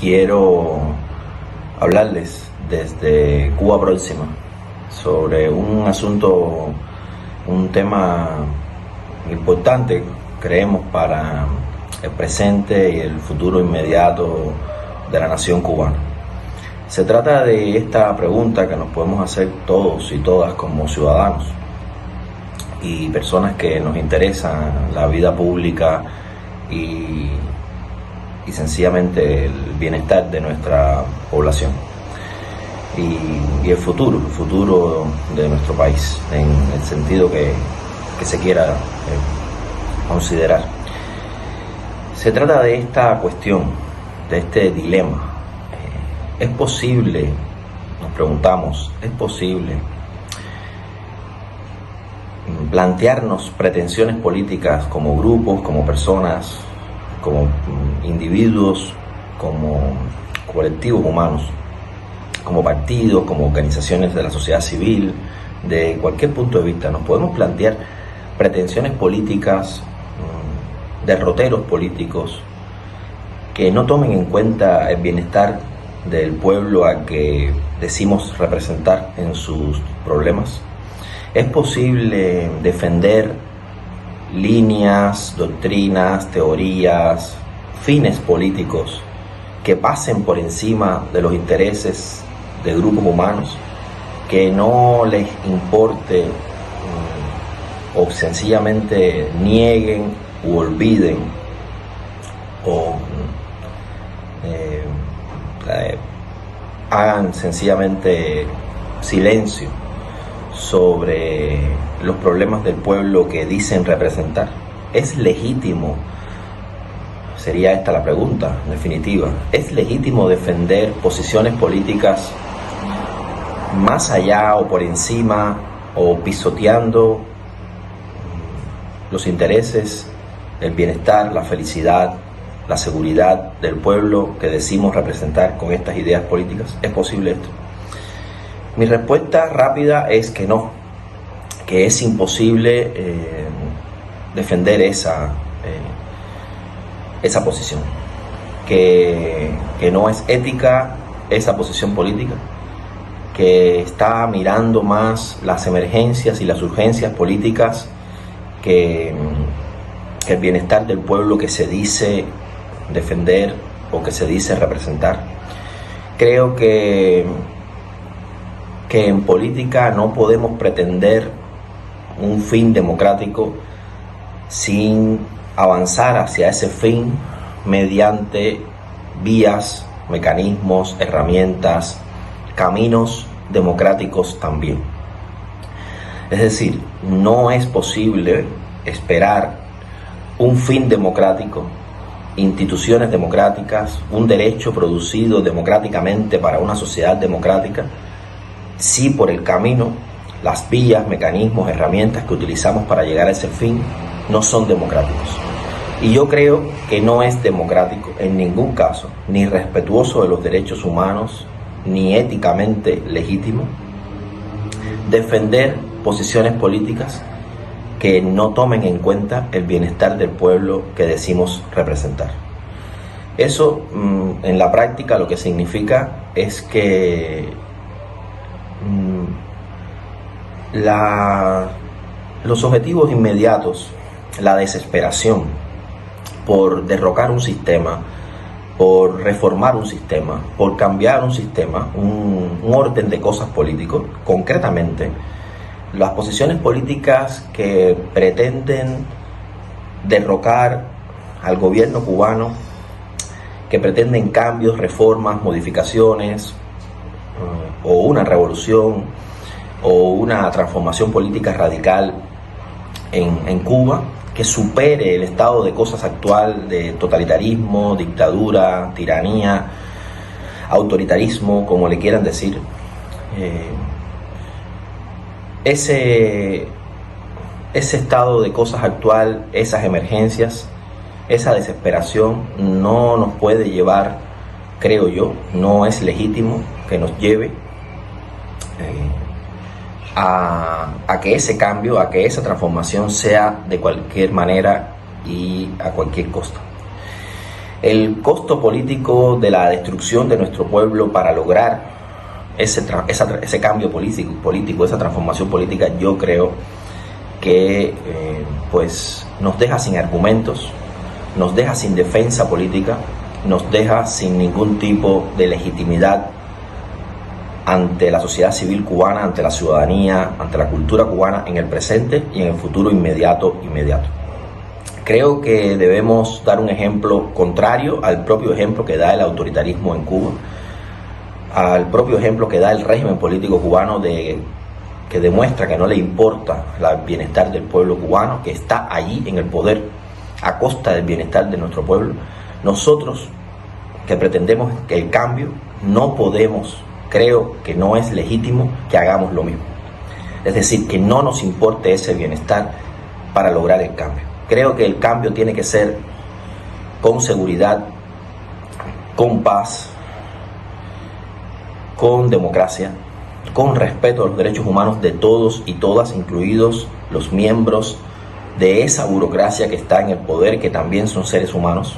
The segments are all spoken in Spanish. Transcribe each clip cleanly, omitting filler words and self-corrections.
quiero hablarles desde Cuba Próxima sobre un asunto, un tema importante, creemos, para el presente y el futuro inmediato de la nación cubana. Se trata de esta pregunta que nos podemos hacer todos y todas como ciudadanos y personas que nos interesan la vida pública y sencillamente el bienestar de nuestra población y el futuro de nuestro país en el sentido que se quiera considerar. Se trata de esta cuestión, de este dilema. ¿Es posible, nos preguntamos, es posible plantearnos pretensiones políticas como grupos, como personas, como individuos, como colectivos humanos, como partidos, como organizaciones de la sociedad civil, de cualquier punto de vista? Nos podemos plantear pretensiones políticas, derroteros políticos que no tomen en cuenta el bienestar del pueblo al que decimos representar en sus problemas. ¿Es posible defender líneas, doctrinas, teorías, fines políticos que pasen por encima de los intereses de grupos humanos, que no les importe o sencillamente nieguen u olviden o hagan sencillamente silencio sobre los problemas del pueblo que dicen representar? ¿Es legítimo? Sería esta la pregunta definitiva. ¿Es legítimo defender posiciones políticas más allá o por encima o pisoteando los intereses, el bienestar, la felicidad, la seguridad del pueblo que decimos representar con estas ideas políticas? ¿Es posible esto? Mi respuesta rápida es que no, que es imposible defender esa posición, que no es ética esa posición política, que está mirando más las emergencias y las urgencias políticas que el bienestar del pueblo que se dice defender o que se dice representar. Creo que en política no podemos pretender un fin democrático sin avanzar hacia ese fin mediante vías, mecanismos, herramientas, caminos democráticos también. Es decir, no es posible esperar un fin democrático, instituciones democráticas, un derecho producido democráticamente para una sociedad democrática, si por el camino las vías, mecanismos, herramientas que utilizamos para llegar a ese fin no son democráticos. Y yo creo que no es democrático en ningún caso, ni respetuoso de los derechos humanos, ni éticamente legítimo, defender posiciones políticas que no tomen en cuenta el bienestar del pueblo que decimos representar. Eso en la práctica lo que significa es que los objetivos inmediatos, la desesperación por derrocar un sistema, por reformar un sistema, por cambiar un sistema, un orden de cosas políticos, concretamente las posiciones políticas que pretenden derrocar al gobierno cubano, que pretenden cambios, reformas, modificaciones, o una revolución, o una transformación política radical en Cuba, que supere el estado de cosas actual de totalitarismo, dictadura, tiranía, autoritarismo, como le quieran decir. Ese estado de cosas actual, esas emergencias, esa desesperación no nos puede llevar, creo yo, no es legítimo que nos lleve a que ese cambio, a que esa transformación sea de cualquier manera y a cualquier costo. El costo político de la destrucción de nuestro pueblo para lograr ese cambio político, esa transformación política, yo creo que pues nos deja sin argumentos, nos deja sin defensa política, nos deja sin ningún tipo de legitimidad ante la sociedad civil cubana, ante la ciudadanía, ante la cultura cubana en el presente y en el futuro inmediato. Creo que debemos dar un ejemplo contrario al propio ejemplo que da el autoritarismo en Cuba, al propio ejemplo que da el régimen político cubano que demuestra que no le importa el bienestar del pueblo cubano, que está allí en el poder a costa del bienestar de nuestro pueblo. Nosotros, que pretendemos el cambio, no podemos, creo que no es legítimo que hagamos lo mismo. Es decir, que no nos importe ese bienestar para lograr el cambio. Creo que el cambio tiene que ser con seguridad, con paz, con democracia, con respeto a los derechos humanos de todos y todas, incluidos los miembros de esa burocracia que está en el poder, que también son seres humanos.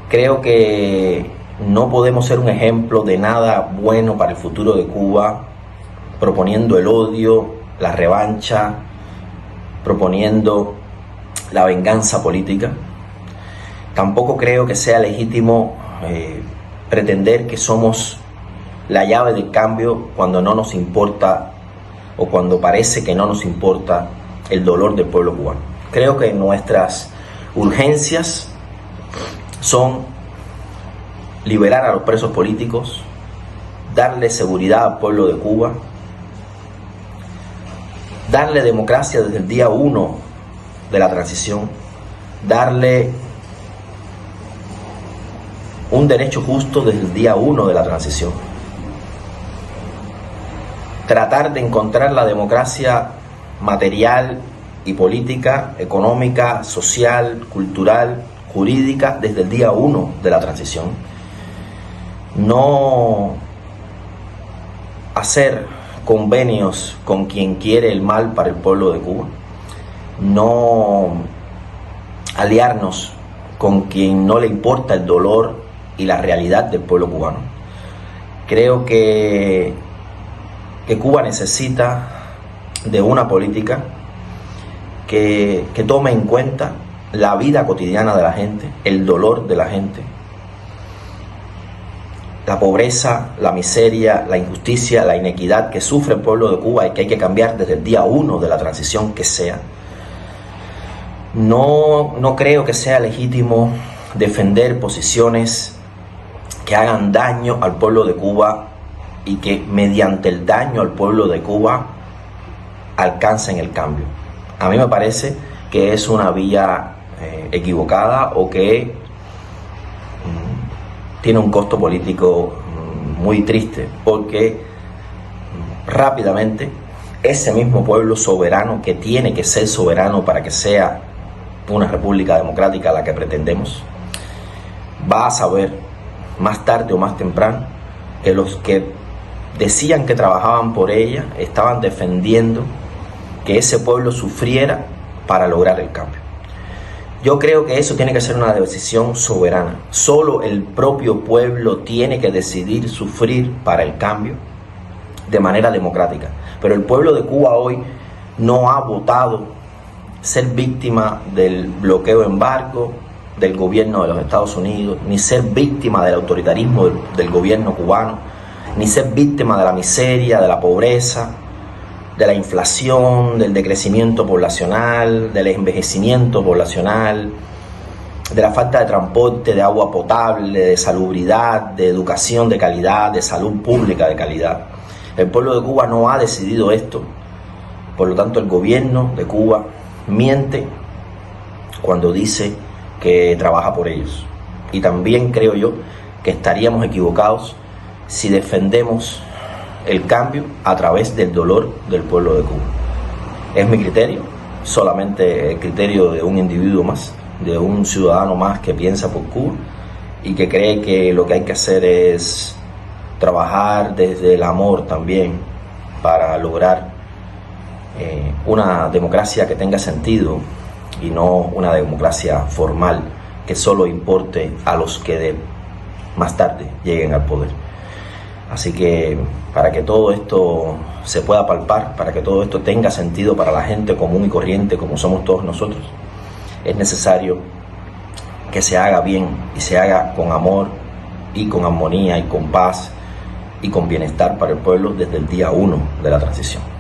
Creo que no podemos ser un ejemplo de nada bueno para el futuro de Cuba, proponiendo el odio, la revancha, proponiendo la venganza política. Tampoco creo que sea legítimo pretender que somos la llave del cambio cuando no nos importa, o cuando parece que no nos importa el dolor del pueblo cubano. Creo que nuestras urgencias son liberar a los presos políticos, darle seguridad al pueblo de Cuba, darle democracia desde el día 1 de la transición, darle un derecho justo desde el día 1 de la transición, tratar de encontrar la democracia material y política, económica, social, cultural, jurídica desde el día 1 de la transición. No hacer convenios con quien quiere el mal para el pueblo de Cuba, no aliarnos con quien no le importa el dolor y la realidad del pueblo cubano. Creo que Cuba necesita de una política que tome en cuenta la vida cotidiana de la gente, el dolor de la gente, la pobreza, la miseria, la injusticia, la inequidad que sufre el pueblo de Cuba y que hay que cambiar desde el día 1 de la transición que sea. No creo que sea legítimo defender posiciones que hagan daño al pueblo de Cuba y que mediante el daño al pueblo de Cuba alcancen el cambio. A mí me parece que es una vía equivocada, o que tiene un costo político muy triste, porque rápidamente ese mismo pueblo soberano, que tiene que ser soberano para que sea una república democrática la que pretendemos, va a saber más tarde o más temprano que los que decían que trabajaban por ella estaban defendiendo que ese pueblo sufriera para lograr el cambio. Yo creo que eso tiene que ser una decisión soberana. Solo el propio pueblo tiene que decidir sufrir para el cambio de manera democrática. Pero el pueblo de Cuba hoy no ha votado ser víctima del bloqueo embargo del gobierno de los Estados Unidos, ni ser víctima del autoritarismo del gobierno cubano, ni ser víctima de la miseria, de la pobreza, de la inflación, del decrecimiento poblacional, del envejecimiento poblacional, de la falta de transporte, de agua potable, de salubridad, de educación de calidad, de salud pública de calidad. El pueblo de Cuba no ha decidido esto. Por lo tanto, el gobierno de Cuba miente cuando dice que trabaja por ellos. Y también creo yo que estaríamos equivocados si defendemos el cambio a través del dolor del pueblo de Cuba. Es mi criterio, solamente el criterio de un individuo más, de un ciudadano más que piensa por Cuba y que cree que lo que hay que hacer es trabajar desde el amor también para lograr una democracia que tenga sentido y no una democracia formal que solo importe a los que más tarde lleguen al poder. Así que para que todo esto se pueda palpar, para que todo esto tenga sentido para la gente común y corriente como somos todos nosotros, es necesario que se haga bien y se haga con amor y con armonía y con paz y con bienestar para el pueblo desde el día 1 de la transición.